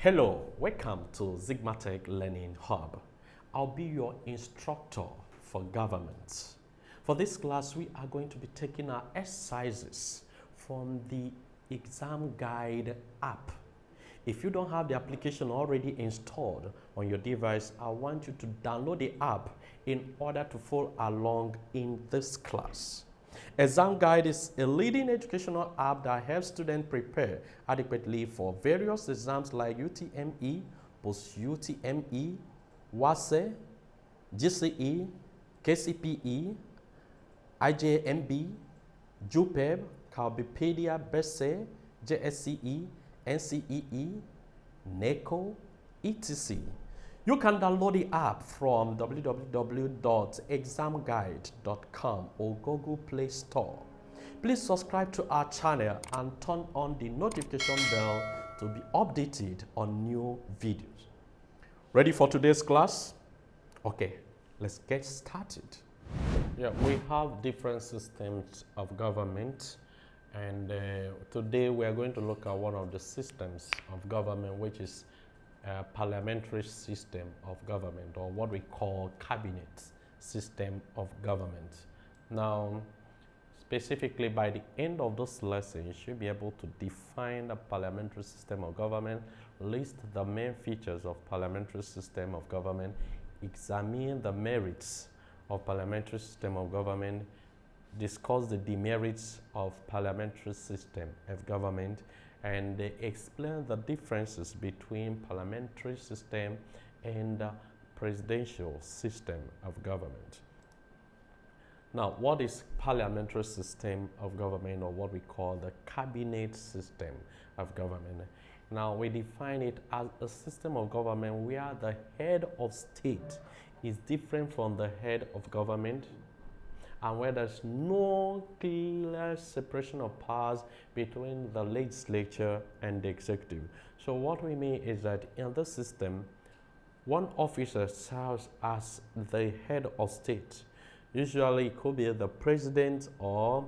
Hello, welcome to Zigmatech Learning Hub. I'll be your instructor for government. For this class, we are going to be taking our exercises from the ExamGuide app. If you don't have the application already installed on your device, I want you to download the app in order to follow along in this class. ExamGuide is a leading educational app that helps students prepare adequately for various exams like UTME, post-UTME, WEAC, GCE, KCPE, IJMB, JUPEB, Calbipedia, BESE, SSCE, NCEE, NECO, etc. You can download the app from www.examguide.com or Google Play Store. Please subscribe to our channel and turn on the notification bell to be updated on new videos. Ready for today's class? Okay, let's get started. Yeah, we have different systems of government, and today we are going to look at one of the systems of government, which is parliamentary system of government, or what we call cabinet system of government. Now, specifically by the end of this lesson, you should be able to define the parliamentary system of government, list the main features of parliamentary system of government, examine the merits of parliamentary system of government, discuss the demerits of parliamentary system of government, and explain the differences between parliamentary system and presidential system of government. Now, what is parliamentary system of government, or what we call the cabinet system of government? Now, we define it as a system of government where the head of state is different from the head of government, and where there's no clear separation of powers between the legislature and the executive. So what we mean is that in this system, one officer serves as the head of state. Usually it could be the president or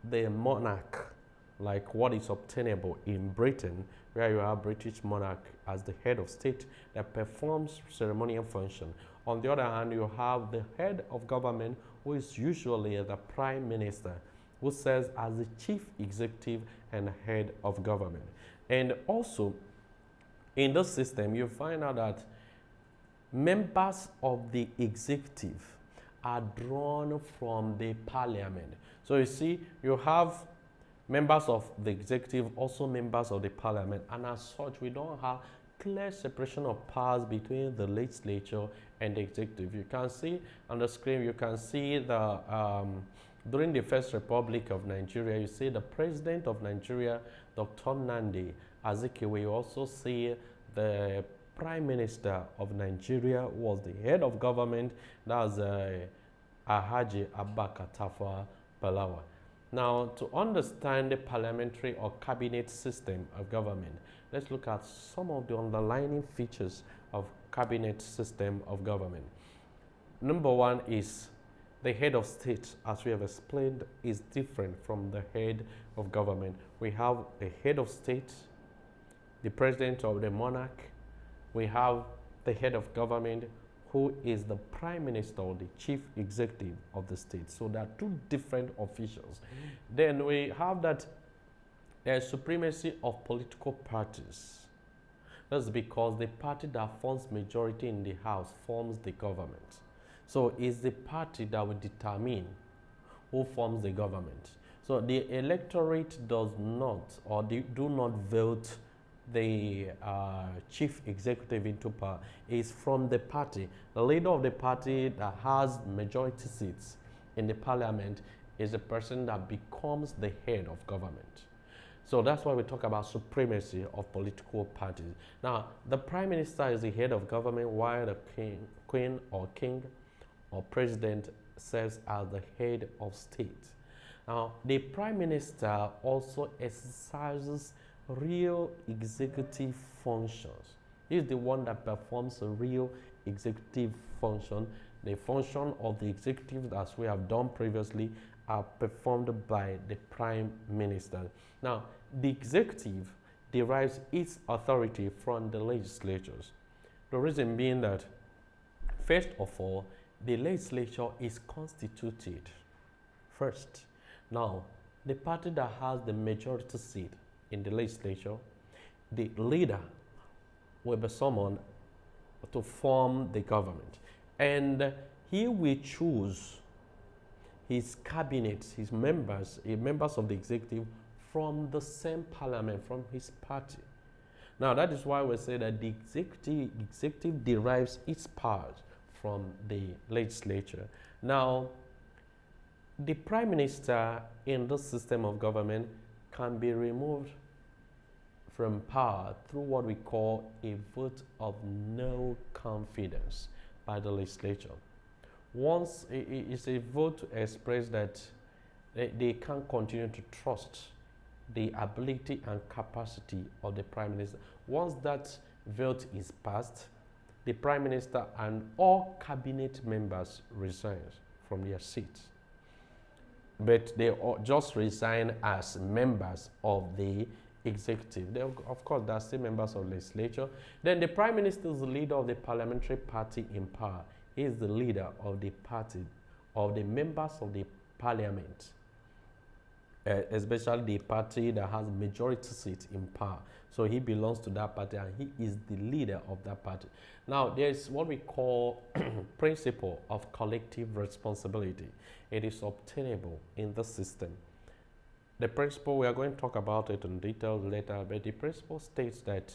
the monarch, like what is obtainable in Britain, where you have British monarch as the head of state that performs ceremonial function. On the other hand, you have the head of government, who is usually the prime minister, who serves as the chief executive and head of government. And also, in this system, you find out that members of the executive are drawn from the parliament. So you see, you have members of the executive, also members of the parliament, and as such, we don't have clear separation of powers between the legislature and the executive. You can see on the screen, you can see the during the First Republic of Nigeria, you see the President of Nigeria, Dr. Nnamdi Azikiwe. You also see the Prime Minister of Nigeria, who was the head of government, that's Alhaji Abubakar Tafawa Balewa. Now, to understand the parliamentary or cabinet system of government, let's look at some of the underlying features of cabinet system of government. Number one is the head of state, as we have explained, is different from the head of government. We have a head of state, the president of the monarch. We have the head of government, who is the prime minister or the chief executive of the state. So there are two different officials. Then we have that there's supremacy of political parties. That's because the party that forms majority in the house forms the government. So it's the party that will determine who forms the government. So the electorate does not, or they do not vote the chief executive into power. Is from the party. The leader of the party that has majority seats in the parliament is the person that becomes the head of government. So that's why we talk about supremacy of political parties. Now, the prime minister is the head of government, while the queen or king or president serves as the head of state. Now, the prime minister also exercises real executive functions. He is the one that performs a real executive function. The function of the executive, as we have done previously, are performed by the prime minister. Now, the executive derives its authority from the legislatures. The reason being that, first of all, the legislature is constituted first. Now, the party that has the majority seat in the legislature, the leader will be summoned to form the government. And he will choose his cabinet, his members of the executive from the same parliament, from his party. Now, that is why we say that the executive derives its powers from the legislature. Now, the prime minister in this system of government can be removed from power through what we call a vote of no confidence by the legislature. Once it's a vote to express that they can't continue to trust the ability and capacity of the prime minister. Once that vote is passed, the prime minister and all cabinet members resign from their seats. But they just resign as members of the executive. They, of course, they are still members of the legislature. Then the prime minister is the leader of the parliamentary party in power. He is the leader of the party, of the members of the parliament, especially the party that has majority seat in power. So he belongs to that party and he is the leader of that party. Now, there is what we call principle of collective responsibility. It is obtainable in the system. The principle, we are going to talk about it in detail later, but the principle states that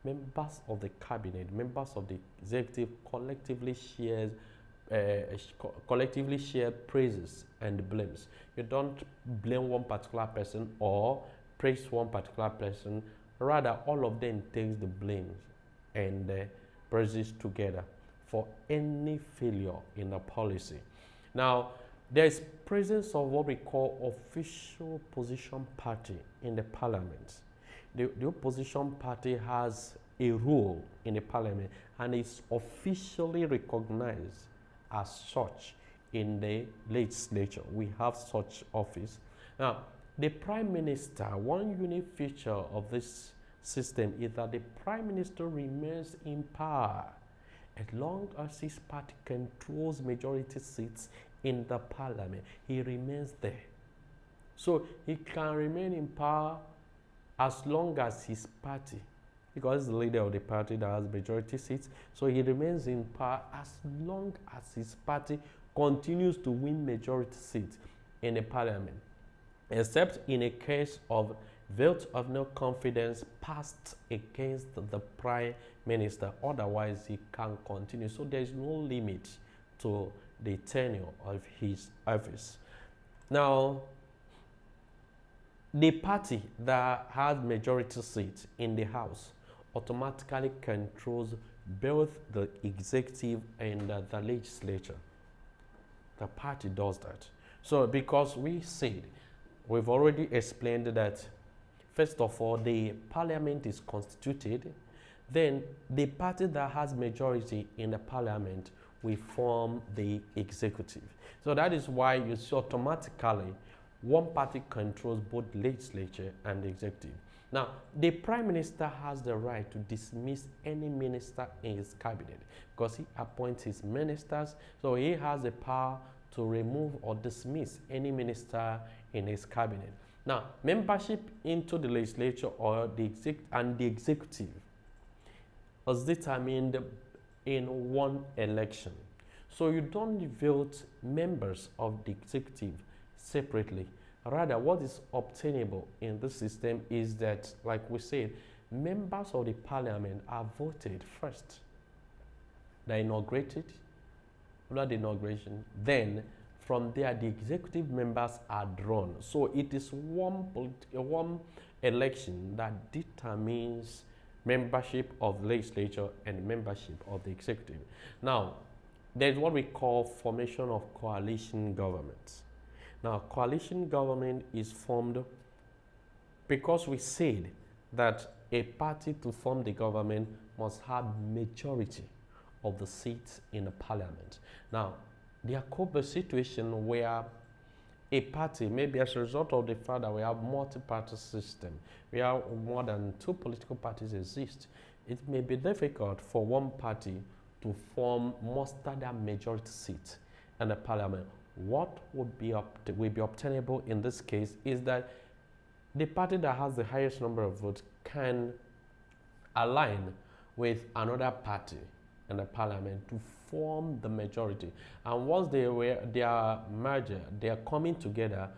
members of the cabinet, members of the executive collectively share praises and blames. You don't blame one particular person or praise one particular person. Rather, all of them takes the blame and praises together for any failure in the policy. Now, there is presence of what we call official opposition party in the parliament. The opposition party has a role in the parliament and is officially recognized as such in the legislature. We have such office. Now, the prime minister, one unique feature of this system is that the prime minister remains in power as long as his party controls majority seats in the parliament. He remains there. So he can remain in power as long as his party, because he's the leader of the party that has majority seats, so he remains in power as long as his party continues to win majority seats in the parliament, except in a case of vote of no confidence passed against the prime minister. Otherwise, he can continue. So there is no limit to the tenure of his office. Now, the party that has majority seats in the House automatically controls both the executive and the legislature. The party does that. So because we've already explained that, first of all, the parliament is constituted, then the party that has majority in the parliament will form the executive. So that is why you see automatically one party controls both legislature and the executive. Now, the prime minister has the right to dismiss any minister in his cabinet because he appoints his ministers, so he has the power to remove or dismiss any minister in his cabinet. Now, membership into the legislature or the executive is determined in one election. So you don't vote members of the executive separately. Rather, what is obtainable in this system is that, like we said, members of the parliament are voted first. They're inaugurated. After the inauguration, then from there the executive members are drawn. So it is one election that determines membership of the legislature and membership of the executive. Now, there's what we call formation of coalition governments. Now, coalition government is formed because we said that a party to form the government must have majority of the seats in the parliament. Now, there could be a situation where a party, maybe as a result of the fact that we have multi-party system, we have more than 2 political parties exist, it may be difficult for one party to muster their majority seat in the parliament. What would be obtainable in this case is that the party that has the highest number of votes can align with another party in the parliament to form the majority. And once they are merger, they are coming together,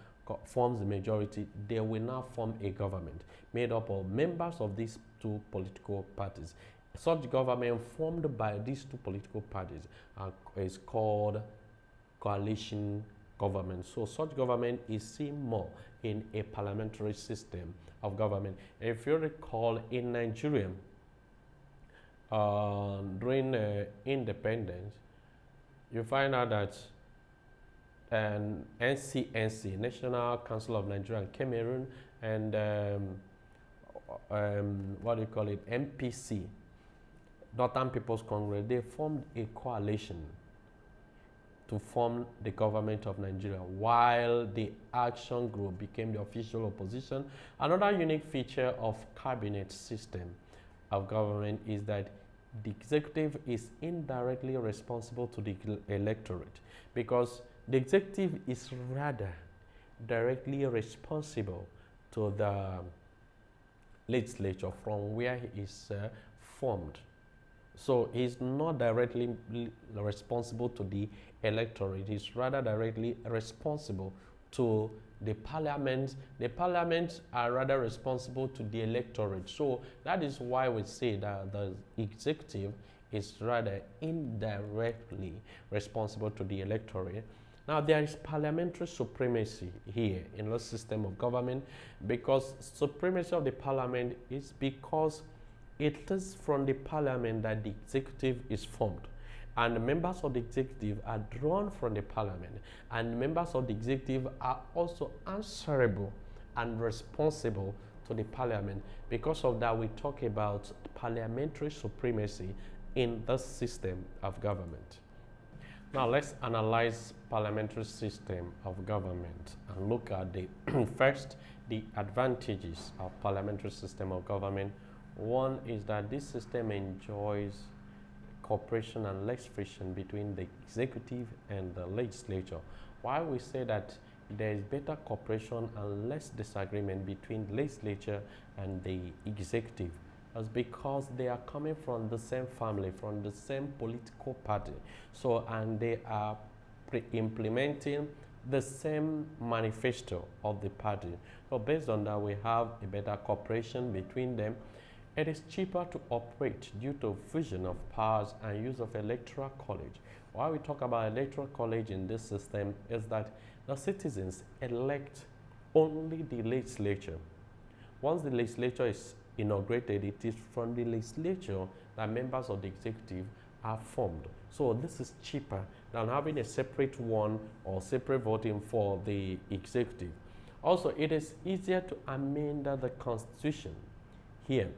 forms the majority, they will now form a government made up of members of these 2 political parties. Such government formed by these 2 political parties is called coalition government. So such government is seen more in a parliamentary system of government. If you recall, in Nigeria, during independence, you find out that NCNC, National Council of Nigeria and Cameroon, and MPC, Northern People's Congress, they formed a coalition to form the government of Nigeria, while the Action Group became the official opposition. Another unique feature of cabinet system of government is that the executive is indirectly responsible to the electorate, because the executive is rather directly responsible to the legislature from where he is formed. So he's not directly responsible to the electorate, he's rather directly responsible to the parliament. The parliaments are rather responsible to the electorate. So that is why we say that the executive is rather indirectly responsible to the electorate. Now, there is parliamentary supremacy here in the system of government, because supremacy of the parliament is because it is from the parliament that the executive is formed, and the members of the executive are drawn from the parliament, and members of the executive are also answerable and responsible to the parliament. Because of that, we talk about parliamentary supremacy in the system of government. Now let's analyze parliamentary system of government and look at the first, the advantages of parliamentary system of government. One is that this system enjoys cooperation and less friction between the executive and the legislature. Why we say that there is better cooperation and less disagreement between the legislature and the executive is because they are coming from the same family, from the same political party. So, and they are implementing the same manifesto of the party. So based on that, we have a better cooperation between them. It is cheaper to operate due to fusion of powers and use of electoral college. Why we talk about electoral college in this system is that the citizens elect only the legislature. Once the legislature is inaugurated, it is from the legislature that members of the executive are formed. So this is cheaper than having a separate one or separate voting for the executive. Also, it is easier to amend the constitution here,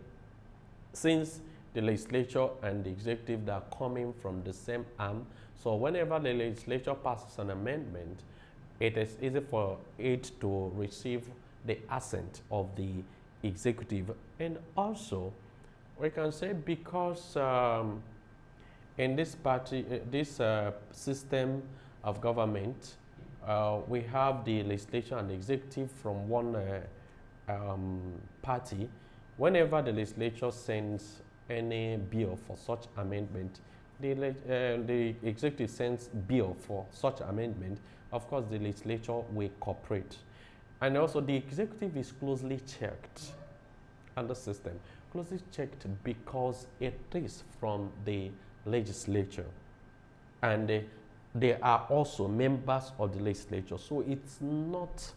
since the legislature and the executive are coming from the same arm. So whenever the legislature passes an amendment, it is easy for it to receive the assent of the executive. And also, we can say because in this system of government, we have the legislature and the executive from one party. Whenever the legislature sends any bill for such amendment, the executive sends bill for such amendment, of course the legislature will cooperate. And also the executive is closely checked under system. Closely checked because it is from the legislature. And they are also members of the legislature. So it's not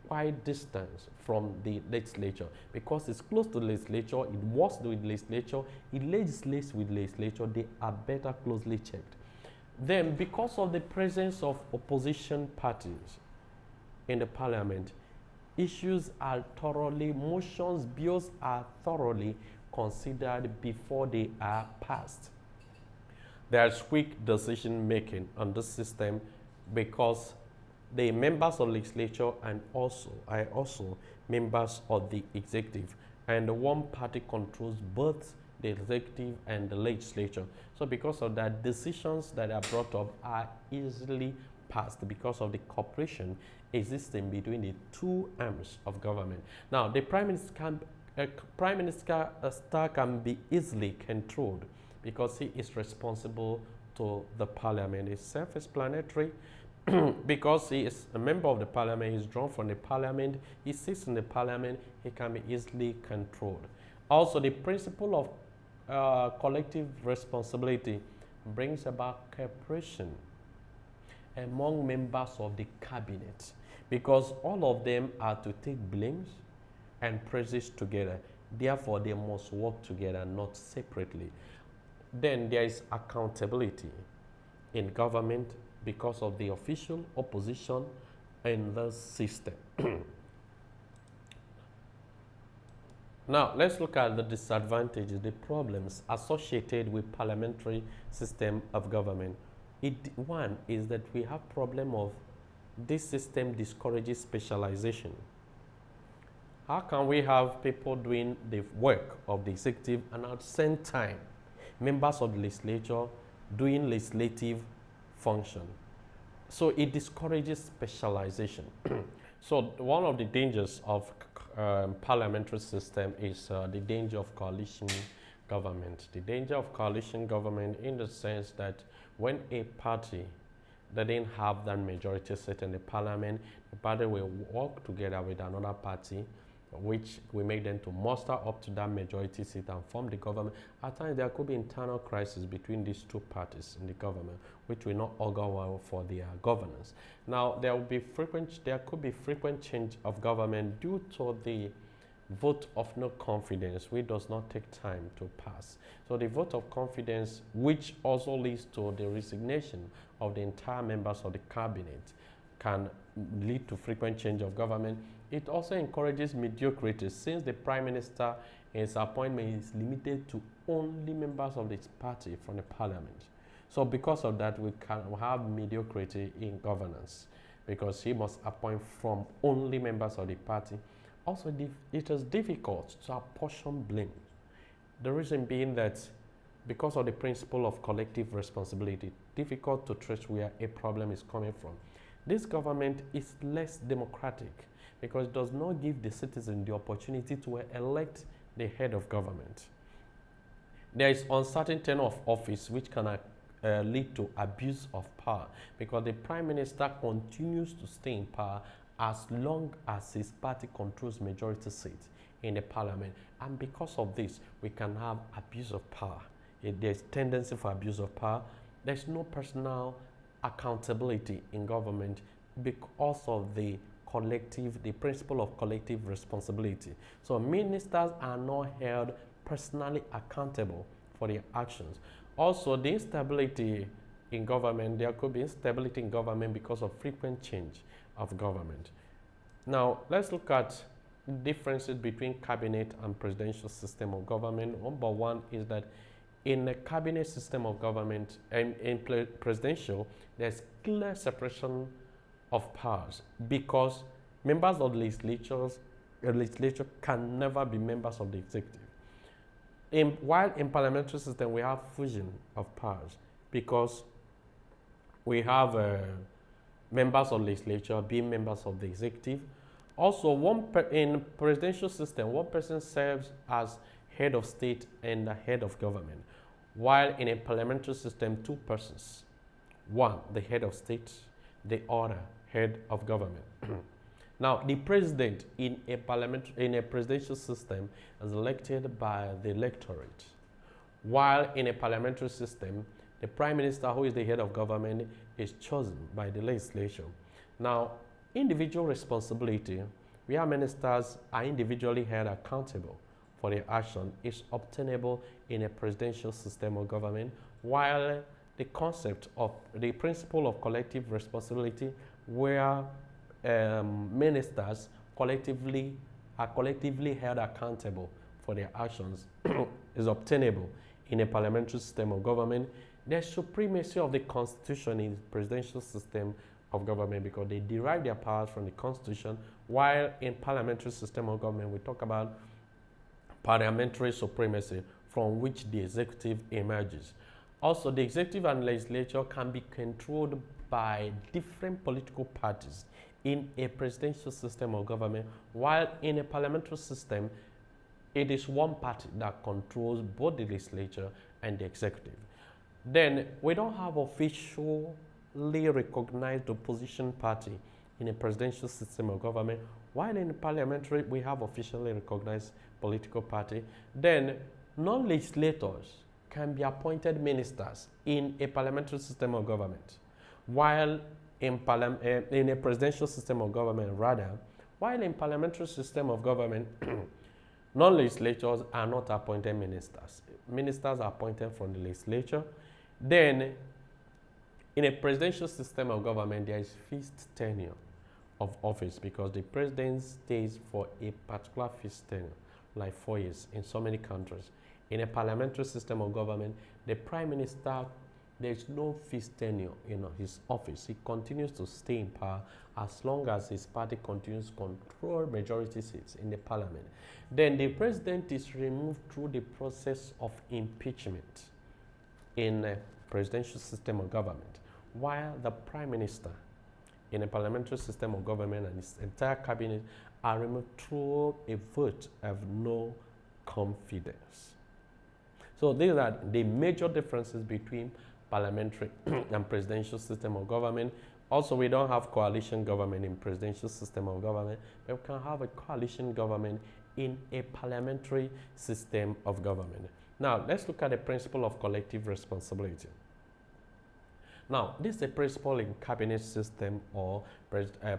quite distant from the legislature. Because it's close to the legislature, it works with the legislature, it legislates with the legislature, they are better closely checked. Then, because of the presence of opposition parties in the parliament, issues are thoroughly, motions, bills are thoroughly considered before they are passed. There is quick decision making on this system because the members of legislature and also members of the executive. And the one party controls both the executive and the legislature. So because of that, decisions that are brought up are easily passed because of the cooperation existing between the two arms of government. Now, the prime minister can be easily controlled because he is responsible to the parliament. It's self-explanatory. Because he is a member of the parliament, he is drawn from the parliament, he sits in the parliament, he can be easily controlled. Also, the principle of collective responsibility brings about cooperation among members of the cabinet, because all of them are to take blames and praises together. Therefore, they must work together, not separately. Then there is accountability in government because of the official opposition in the system. Now, let's look at the disadvantages, the problems associated with parliamentary system of government. One is that we have problem of this system discourages specialization. How can we have people doing the work of the executive and at the same time members of the legislature doing legislative function? So it discourages specialization. So one of the dangers of parliamentary system is the danger of coalition government. The danger of coalition government in the sense that when a party doesn't have that majority seat in the parliament, the party will work together with another party, which will make them to muster up to that majority seat and form the government. At times, there could be internal crisis between these two parties in the government, which will not augur well for their governance. Now, there could be frequent change of government due to the vote of no confidence, which does not take time to pass. So the vote of confidence, which also leads to the resignation of the entire members of the cabinet, can lead to frequent change of government. It also encourages mediocrity, since the prime minister in his appointment is limited to only members of this party from the parliament. So because of that, we can have mediocrity in governance, because he must appoint from only members of the party. Also, it is difficult to apportion blame. The reason being that because of the principle of collective responsibility, difficult to trace where a problem is coming from. This government is less democratic because it does not give the citizen the opportunity to elect the head of government. There is uncertain tenure of office, which can lead to abuse of power, because the prime minister continues to stay in power as long as his party controls majority seats in the parliament. And because of this, we can have abuse of power. There's tendency for abuse of power. There's no personal accountability in government because of the principle of collective responsibility. So ministers are not held personally accountable for their actions. Also, the instability in government, there could be instability in government because of frequent change of government. Now, let's look at differences between cabinet and presidential system of government. Number one is that in the cabinet system of government and in presidential, there's clear separation of powers, because members of the legislature can never be members of the executive. While in parliamentary system, we have fusion of powers, because we have members of the legislature being members of the executive. Also, in presidential system, one person serves as head of state and the head of government, while in a parliamentary system, two persons. One, the head of state, the other, head of government. Now, the president in a presidential system is elected by the electorate, while in a parliamentary system, the prime minister, who is the head of government, is chosen by the legislature. Now, individual responsibility, where ministers are individually held accountable for their action, is obtainable in a presidential system of government, while the concept of the principle of collective responsibility, where ministers are collectively held accountable for their actions, is obtainable in a parliamentary system of government. The supremacy of the constitution in the presidential system of government because they derive their powers from the constitution, while in parliamentary system of government, we talk about parliamentary supremacy from which the executive emerges. Also, the executive and legislature can be controlled by different political parties in a presidential system of government, while in a parliamentary system, it is one party that controls both the legislature and the executive. Then we don't have officially recognized opposition party in a presidential system of government, while in the parliamentary we have officially recognized political party. Then non-legislators can be appointed ministers in a parliamentary system of government, while in a presidential system of government while in parliamentary system of government, non-legislators are not appointed ministers. Ministers are appointed from the legislature. Then, in a presidential system of government, there is fixed tenure of office because the president stays for a particular fixed tenure, like 4 years in so many countries. In a parliamentary system of government, the prime minister, there is no fixed tenure in his office. He continues to stay in power as long as his party continues to control majority seats in the parliament. Then the president is removed through the process of impeachment in a presidential system of government, while the prime minister in a parliamentary system of government and his entire cabinet are removed through a vote of no confidence. So these are the major differences between parliamentary and presidential system of government. Also, we don't have coalition government in presidential system of government, but we can have a coalition government in a parliamentary system of government. Now, let's look at the principle of collective responsibility. Now, this is a principle in cabinet system or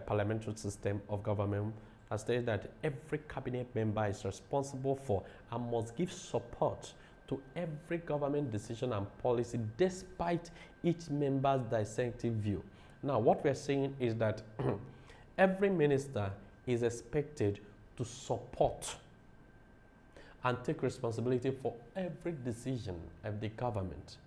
parliamentary system of government that states that every cabinet member is responsible for and must give support to every government decision and policy despite each member's dissenting view. Now, what we're saying is that every minister is expected to support and take responsibility for every decision of the government,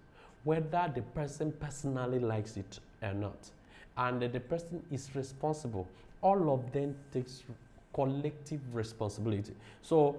whether the person personally likes it or not. And the person is responsible. All of them takes collective responsibility. So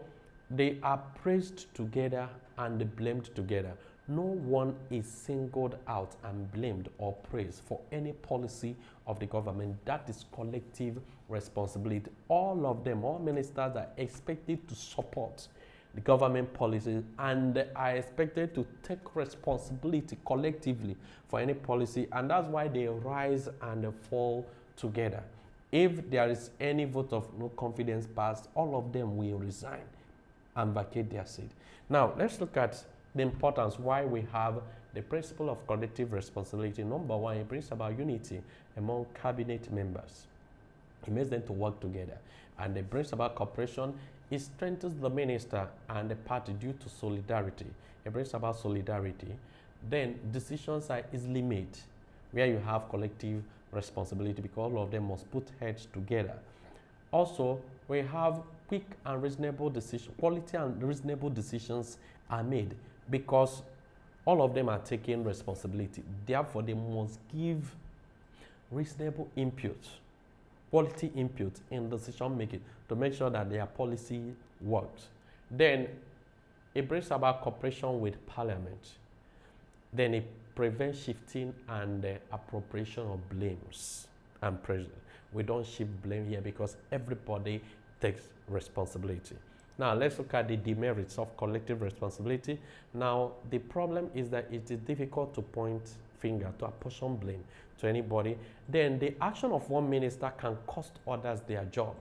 they are praised together and blamed together. No one is singled out and blamed or praised for any policy of the government. That is collective responsibility. All of them, all ministers are expected to support the government policies and are expected to take responsibility collectively for any policy, and that's why they rise and fall together. If there is any vote of no confidence passed, all of them will resign and vacate their seat. Now, let's look at the importance why we have the principle of collective responsibility. Number one, it brings about unity among cabinet members. It makes them to work together. And it brings about cooperation. It strengthens the minister and the party due to solidarity. It brings about solidarity. Then decisions are easily made where you have collective responsibility because all of them must put heads together. Also, we have quick and reasonable decisions. Quality and reasonable decisions are made because all of them are taking responsibility. Therefore, they must give reasonable input, quality input in decision making to make sure that their policy works. Then it brings about cooperation with Parliament. Then it prevents shifting and appropriation of blames and pressure. We don't shift blame here because everybody takes responsibility. Now, let's look at the demerits of collective responsibility. Now, the problem is that it is difficult to point finger, to apportion blame to anybody. Then the action of one minister can cost others their job,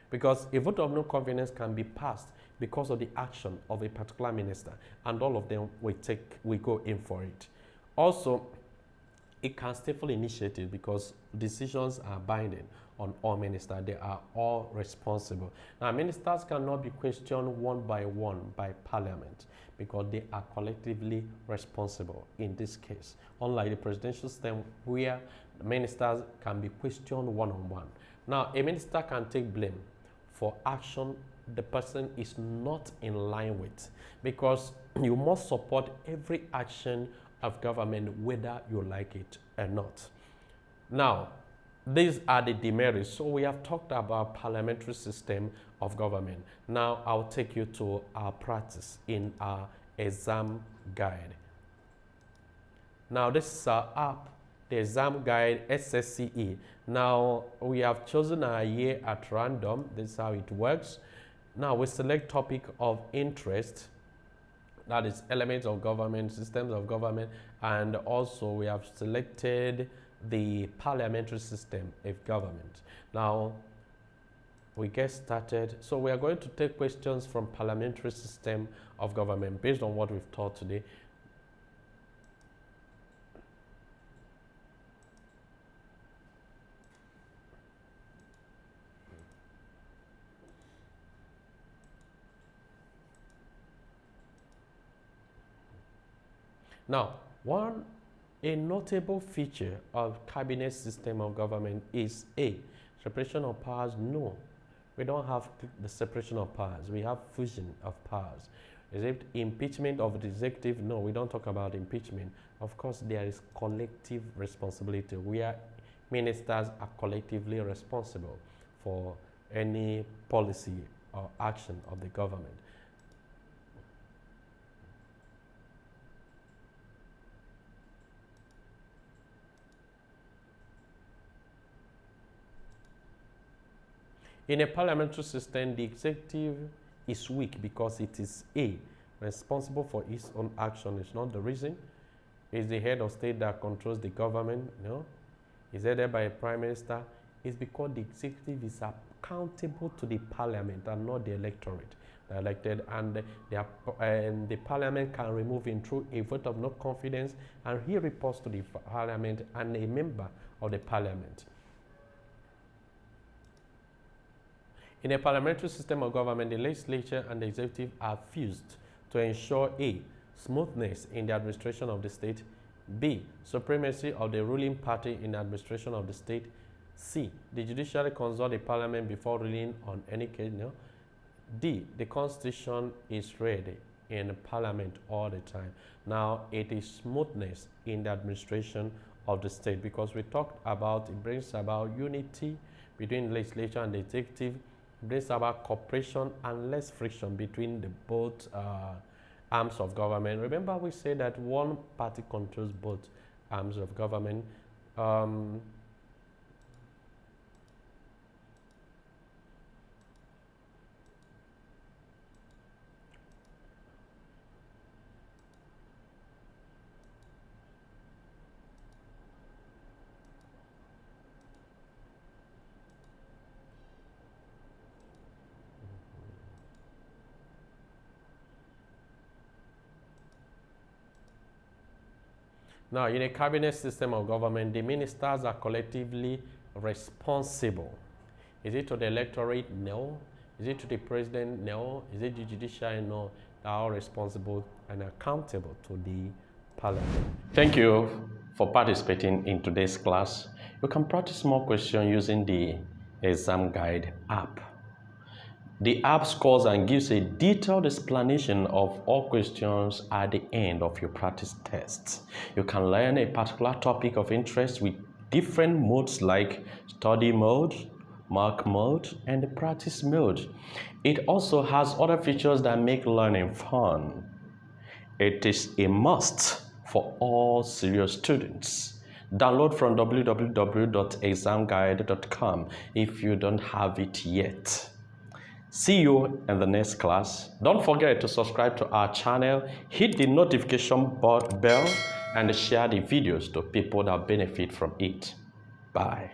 because a vote of no confidence can be passed because of the action of a particular minister, and all of them will go in for it. Also, it can stifle initiative because decisions are binding on all ministers. They are all responsible. Now, ministers cannot be questioned one by Parliament because they are collectively responsible in this case, unlike the presidential system where the ministers can be questioned one-on-one. Now, a minister can take blame for action the person is not in line with, because you must support every action of government whether you like it or not. Now, these are the demerits. So we have talked about parliamentary system of government. Now I'll take you to our practice in our exam guide. Now this is our app, the exam guide SSCE. Now we have chosen our year at random. This is how it works. Now we select topic of interest, that is elements of government, systems of government, and also we have selected the parliamentary system of government. Now we get started. So we are going to take questions from parliamentary system of government based on what we've taught today. Now, a notable feature of cabinet system of government is A, separation of powers. No, we don't have the separation of powers. We have fusion of powers. Is it impeachment of the executive? No, we don't talk about impeachment. Of course, there is collective responsibility. Ministers are collectively responsible for any policy or action of the government. In a parliamentary system, the executive is weak because it is A, responsible for its own action. It's not the reason. It's the head of state that controls the government. No. Is headed by a prime minister. It's because the executive is accountable to the parliament and not the electorate. They're elected, and the parliament can remove him through a vote of no confidence, and he reports to the parliament and a member of the parliament. In a parliamentary system of government, the legislature and the executive are fused to ensure A, smoothness in the administration of the state, B, supremacy of the ruling party in the administration of the state, C, the judiciary consult the parliament before ruling on any case, no? D, the constitution is read in parliament all the time. Now, it is smoothness in the administration of the state, because we talked about, it brings about unity between the legislature and the executive, brings about cooperation and less friction between the both arms of government. Remember, we said that one party controls both arms of government. Now, in a cabinet system of government, the ministers are collectively responsible. Is it to the electorate? No. Is it to the president? No. Is it the judiciary? No. They are all responsible and accountable to the parliament. Thank you for participating in today's class. You can practice more questions using the ExamGuide app. The app scores and gives a detailed explanation of all questions at the end of your practice tests. You can learn a particular topic of interest with different modes like study mode, mark mode, and the practice mode. It also has other features that make learning fun. It is a must for all serious students. Download from www.examguide.com if you don't have it yet. See you in the next class. Don't forget to subscribe to our channel, hit the notification bell, and share the videos to people that benefit from it. Bye.